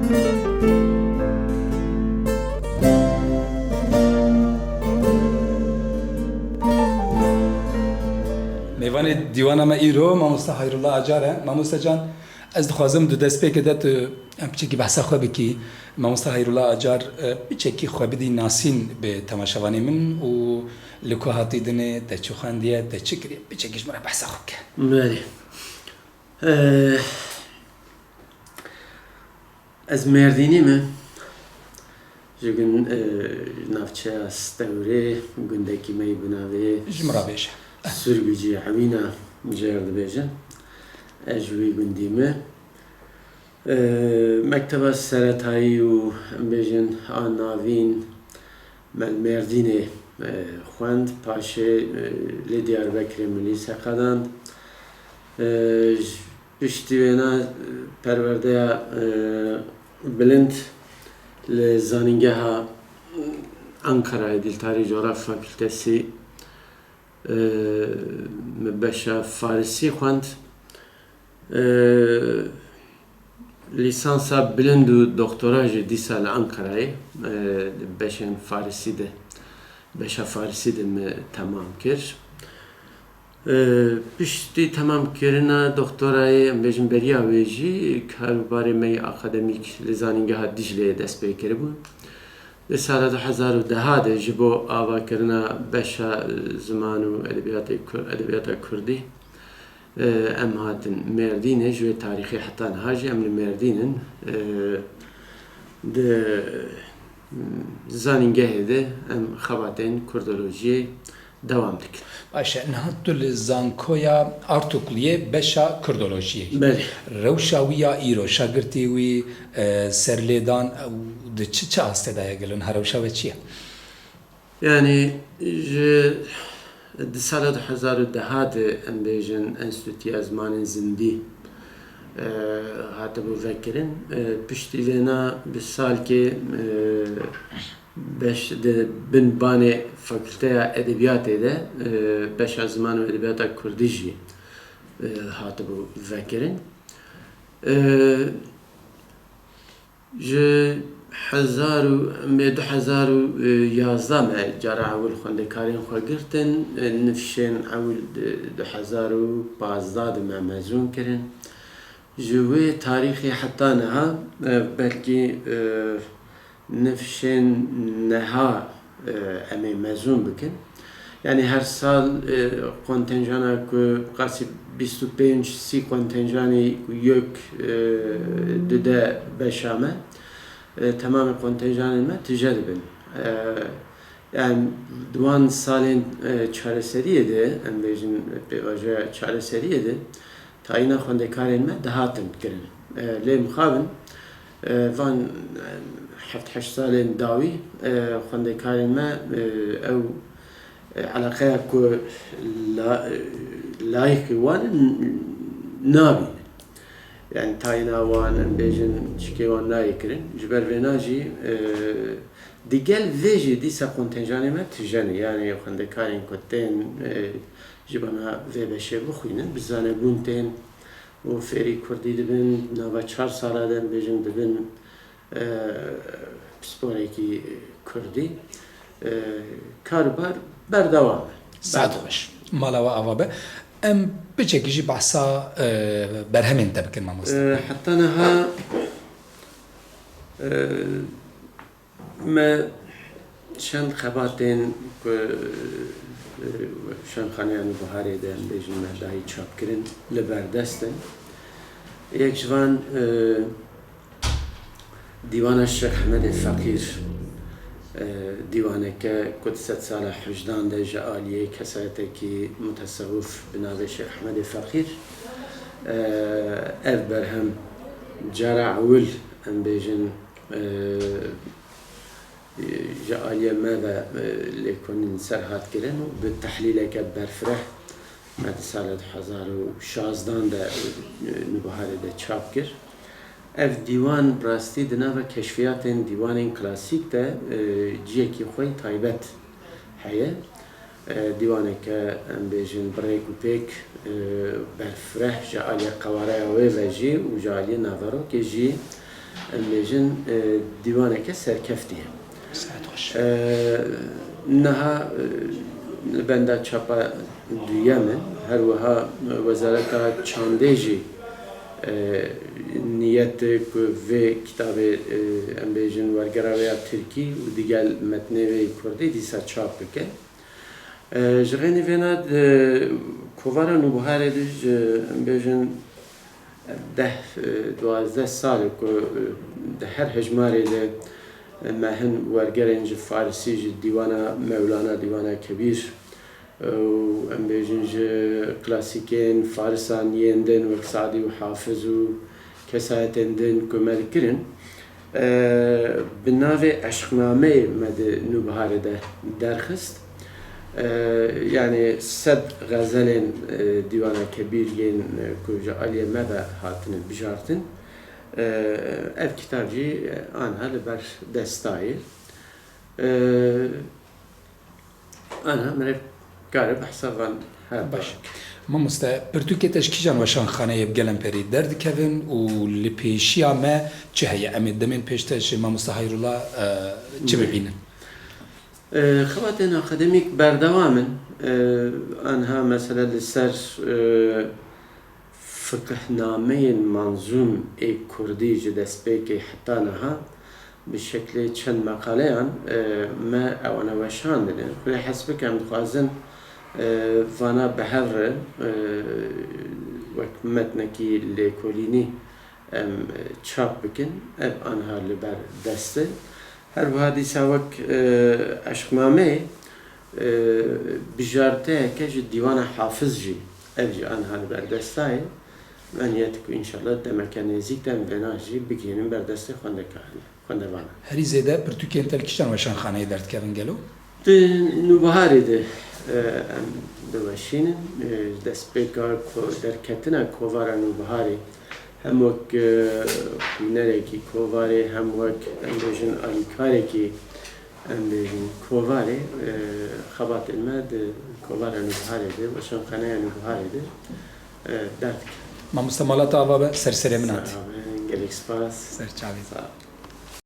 میوان دیوانه ما ایرو ماموستا خیرالله عجاره ماموستا جان از دخوازم دو دست پی کدت بچه بحث خواه بکی ماموستا خیرالله عجار بچه کی خواه بدی ناسین به تماشاوانی من و لکو هاتی دنه دچو خاندیه دچه کریه بچه کیش مرا بحث خواه که بله از مردینی من جگن نافچه استوره گندکی می بناوه جمرا بیشه سرگجی عوینا جرد بیشه اجوی گندیمه مکتب سرطایی و بیشن آناوین مل مردینه خواند پاشه لیدیار بکر ملی سقدند پشتیوینا پرورده بلند لزانینگه ها انکارای دیلتاری جغرافی فاکولتسی بشه فارسی خواند لیسانسا بلند و دکتراج دیسال انکارای بشن فارسی ده بشه فارسی ده تمام کرد پشتی تمام کردن دکترای بیشتر بریا ویژی کارباری می اکادمیک لزانینگه ها دیجله دست پی کرده بود. سال 2010 جبو آوا کردن بشه زمان و ادبیات کردی ام هاتن مردینه جوی تاریخی حتی نهاجی ام مردینن ده زانینگه ده ام خواتین کردولوژی دوام دکن. باشه نهاتو لزانکویا ارتوکلیه بشا کردولوژیه بله روشاویا ایرو شاگرتی وی سرلیدان ده چه استدای گلون هروشاوی چیه؟ یعنی سال 2010 ام بیشن انستیتوی ازمان زندی هاتبو فکرین پشتی وینا به سال که beş de bin bane fakülteye edebiyatı da beş azman ve edebiyata Kürdici hatı bu vekirin. Je hazaru me 2011 me jara awul xwendekarin xwe girtin nifşên awul 2015 me mezun kirin. Ji wê tarîxê heta niha belkî نفشن نها امی مزون بکن یعنی هر سال کنتنجانا که قاسی 25-30 کنتنجانی یک دده بشامه تمام کنتنجانی ما تجاری بین yani دوان سالین چهار سریه ده ام بیشتر پیواجه چهار سریه ده تاینا خواندکارین ما دهاتن کردن لیم خوابن وان حفت حش سالين داوي خندي كارين ما أو علاقة كو لايك وان نابي يعني تاينا وان بيجن شكي وان نايكرين جبر فيناجي ديجل فيجي دي سا كونتنجاني ما تجاني يعني خندي كارين كوتين جبنا في بشي بخوينن بزانه بونتين وفيري كردي دبن نوا 4 سالادن بيجن دبن پسپۆرێکی کوردی کاروبار بەردەوامە سادۆش ماڵەوە ئاوا بە ئەم بچێکیژی بەسا بەرهەمێن دەبکەن مامۆستا حتا نەها me çend xebatên ku şemxaneyan Buharê de em bêjin me dahî çapkirin li ber destin yek ji van دیوان الشيخ حمد الفقير دیوانه که کد 100 سال حجدان ده جعالیه کسایته که متصوف بناوه شیخ حمد الفقير اف برهم جرع اول ام بیجن جعالیه ما و لیکنین سرهات کرن و به تحلیل که برفره مد سال 2016 ده نبهاره ده چاپ کرد اف دیوان براستی دناو کشفیاتن دیوانین کلاسیک ده جیکی خوی تایبت هیه دیوانه که ام بیجن بریک و پیک برفره جعالی قواره و وجی و جعالی نوارو که جی em bêjin dîwaneke serkeftî ye. ساعت خوش Niha li benda çapa duyemin her wiha Wezareta Çandê jî niyet ku vê kitabê em bêjin wergera Tirkî û digel metnê wê Kurdî dîsa çap bike. Ji rênî vêna kovara nûbiharê de ji em bêjin 10-12 salê ku di her hejmarê de me hin wergerên ji Farsî ji dîwana Mevlana dîwana Kebîr û em bêjin ji klasîkên Farisan yên din wek Sadî û Hafiz û kesayetên din ku me dikirin bi navê eşqnameyê me di nûbiharê de derxist. Yani sed gazelên dîwana Kebîr yên ku ji aliyê me ve hatine bijartin. Ev kitap jî anha li ber destayê. Anha me kare behsa van her باش مامۆستا پرتوکێ تەشکیژان وەشانخانەیە بگەلم پێری دەردکەون و لە پێشیە me چ هەیە ئەمێ دەمێن پێشتەش مامۆستا هەیروڵا چ ببینن خەواتێن ئاکادمیک بەردەوامن ئەنها مەسەلە لەسەر فقهنامeyên manzûm ê Kurdî ji destpêkê heta niha bi şeklê çend meqaleyan me ewana weşandine. Xwê hesbik em dixwazin vana bihevre wek metnekî lêkolînî em çap bikin ev anha li ber dest e. Her wiha dîsa wek eşqnameyê bijarteyeke ji dîwana Hafiz jî ev jî anha li ber destayê. Ben niyet ku inşallah demeke nêzik de em vêna jî bigihînin ber destê xwendevanan. هەری زێدە پرتوکێن تەلکیژان وەشانخانەیە دەردکەون گەلو Di nûbiharê de em diweşînin destpêka derketina kovara nûbiharê hem wek hunerekî kovarê hem wek em bêjin alîkarekî em bêjin kovarê xebatên me di kovara nûbiharê de weşanxaneya nûbiharê de derdike. مامۆستا ماڵات ئاوا بە سەرسەرێ منات Gelek spas. سەرچاوی Sağ ol.